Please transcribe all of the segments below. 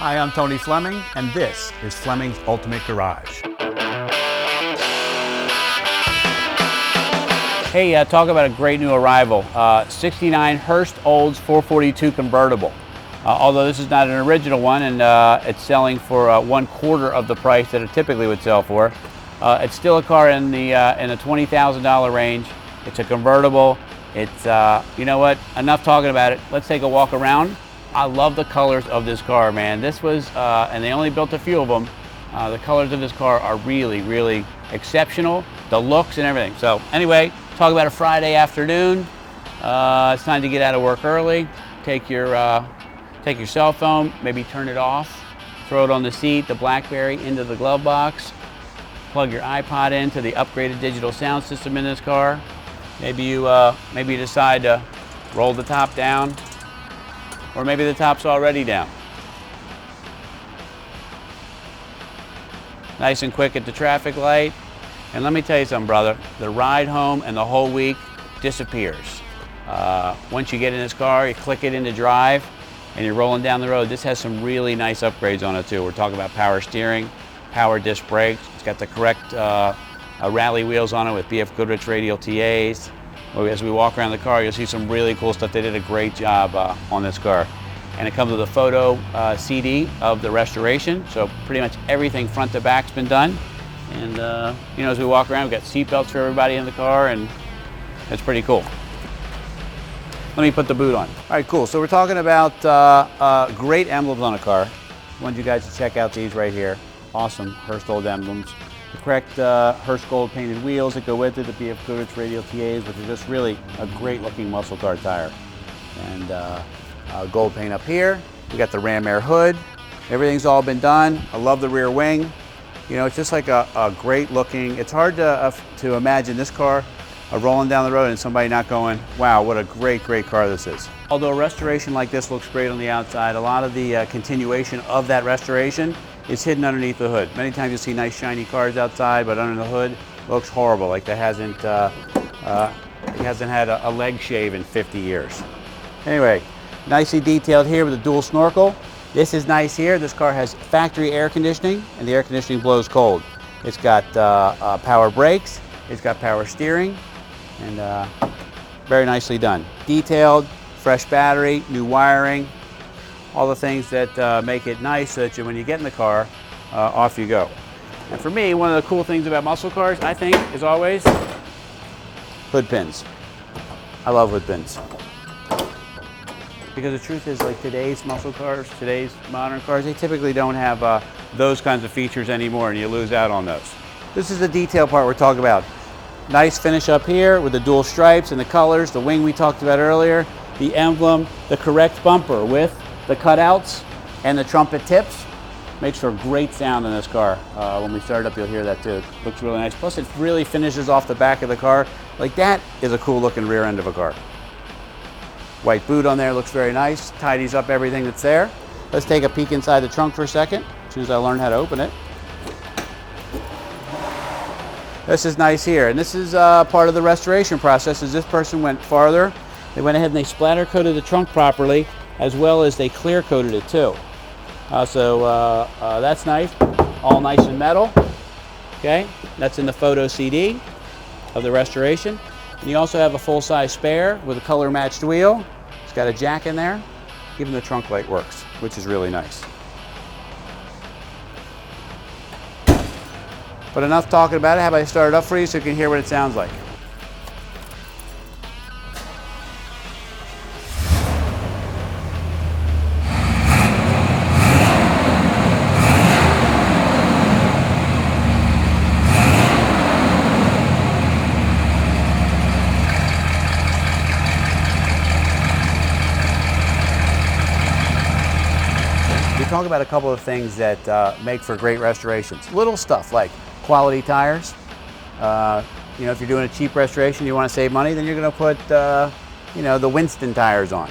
Hi, I'm Tony Fleming, and this is Fleming's Ultimate Garage. Hey, talk about a great new arrival. 69 Hurst Olds 442 convertible. Although this is not an original one, and it's selling for 1/4 of the price that it typically would sell for. It's still a car in the $20,000 range. It's a convertible. It's, you know what, enough talking about it. Let's take a walk around. I love the colors of this car, man. This was, and they only built a few of them. The colors of this car are really, really exceptional. The looks and everything. So anyway, talk about a Friday afternoon. It's time to get out of work early. Take your cell phone, maybe turn it off, throw it on the seat, the BlackBerry into the glove box, plug your iPod into the upgraded digital sound system in this car. Maybe you decide to roll the top down, or maybe the top's already down. Nice and quick at the traffic light. And let me tell you something, brother, the ride home and the whole week disappears. Once you get in this car, you click it into drive, and you're rolling down the road. This has some really nice upgrades on it too. We're talking about power steering, power disc brakes. It's got the correct rally wheels on it with BF Goodrich radial TAs. As we walk around the car, you'll see some really cool stuff. They did a great job on this car. And it comes with a photo CD of the restoration. So pretty much everything front to back's been done. And you know, as we walk around, we've got seat belts for everybody in the car, and it's pretty cool. Let me put the boot on. All right, cool. So we're talking about great emblems on a car. I want you guys to check out these right here. Awesome Hurst Old emblems. The correct Hurst gold painted wheels that go with it, the BF Goodrich radial TAs, which are just really a great looking muscle car tire. And gold paint up here. We got the Ram Air hood. Everything's all been done. I love the rear wing. You know, it's just like a great looking, it's hard to imagine this car rolling down the road and somebody not going, wow, what a great, great car this is. Although a restoration like this looks great on the outside, a lot of the continuation of that restoration is hidden underneath the hood. Many times you see nice shiny cars outside, but under the hood looks horrible, like it hasn't had a leg shave in 50 years. Anyway, nicely detailed here with a dual snorkel. This is nice here. This car has factory air conditioning, and the air conditioning blows cold. It's got power brakes. It's got power steering, and very nicely done. Detailed, fresh battery, new wiring, all the things that make it nice so that when you get in the car, off you go. And for me, one of the cool things about muscle cars, I think, is always hood pins. I love hood pins. Because the truth is, like today's muscle cars, today's modern cars, they typically don't have those kinds of features anymore, and you lose out on those. This is the detail part we're talking about. Nice finish up here with the dual stripes and the colors, the wing we talked about earlier, the emblem, the correct bumper with the cutouts and the trumpet tips. Makes for a great sound in this car. When we start it up, you'll hear that too. Looks really nice. Plus, it really finishes off the back of the car. Like, that is a cool looking rear end of a car. White boot on there looks very nice. Tidies up everything that's there. Let's take a peek inside the trunk for a second, as soon as I learn how to open it. This is nice here, and this is part of the restoration process. As this person went farther, they went ahead and they splatter coated the trunk properly, as well as they clear coated it too. So that's nice, all nice and metal. Okay, that's in the photo CD of the restoration. And you also have a full-size spare with a color-matched wheel. It's got a jack in there. Even the trunk light works, which is really nice. But enough talking about it. How about I start it up for you so you can hear what it sounds like. Talk about a couple of things that make for great restorations. Little stuff like quality tires. You know, if you're doing a cheap restoration, you want to save money, then you're going to put, you know, the Winston tires on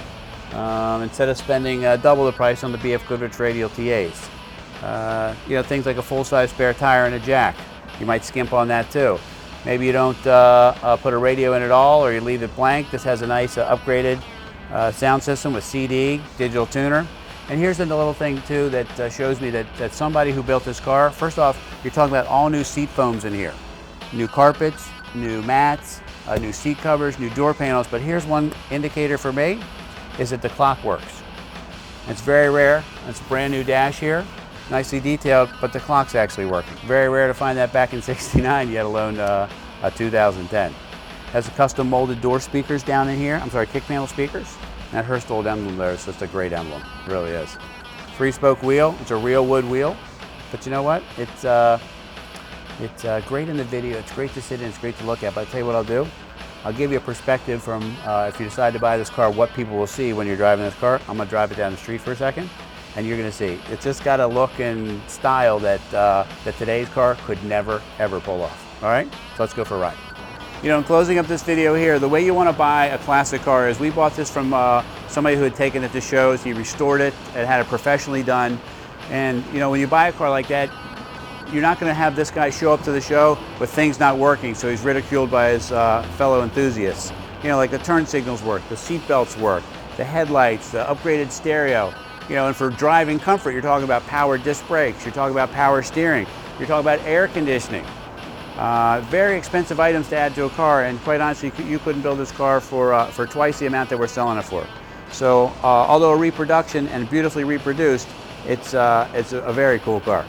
instead of spending double the price on the BF Goodrich radial TAs. You know, things like a full-size spare tire and a jack. You might skimp on that too. Maybe you don't put a radio in at all, or you leave it blank. This has a nice upgraded sound system with CD, digital tuner. And here's the little thing too that shows me that somebody who built this car, first off, you're talking about all new seat foams in here. New carpets, new mats, new seat covers, new door panels. But here's one indicator for me, is that the clock works. It's very rare. It's a brand new dash here, nicely detailed, but the clock's actually working. Very rare to find that back in '69, let alone a 2010. Has a custom molded door speakers down in here. I'm sorry, kick panel speakers. That Hurst old emblem there is just a great emblem. It really is. 3-spoke wheel. It's a real wood wheel. But you know what? It's great in the video. It's great to sit in. It's great to look at. But I'll tell you what I'll do. I'll give you a perspective from if you decide to buy this car, what people will see when you're driving this car. I'm going to drive it down the street for a second, and you're going to see. It's just got a look and style that, that today's car could never, ever pull off. All right? So let's go for a ride. You know, in closing up this video here, the way you want to buy a classic car is we bought this from somebody who had taken it to shows. He restored it and had it professionally done. And, you know, when you buy a car like that, you're not going to have this guy show up to the show with things not working, so he's ridiculed by his fellow enthusiasts. You know, like the turn signals work, the seat belts work, the headlights, the upgraded stereo. You know, and for driving comfort, you're talking about power disc brakes, you're talking about power steering, you're talking about air conditioning. Very expensive items to add to a car, and quite honestly, you couldn't build this car for twice the amount that we're selling it for. So, although a reproduction and beautifully reproduced, it's a very cool car.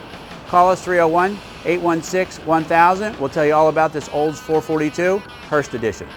Call us 301-816-1000. We'll tell you all about this Olds 442 Hurst Edition.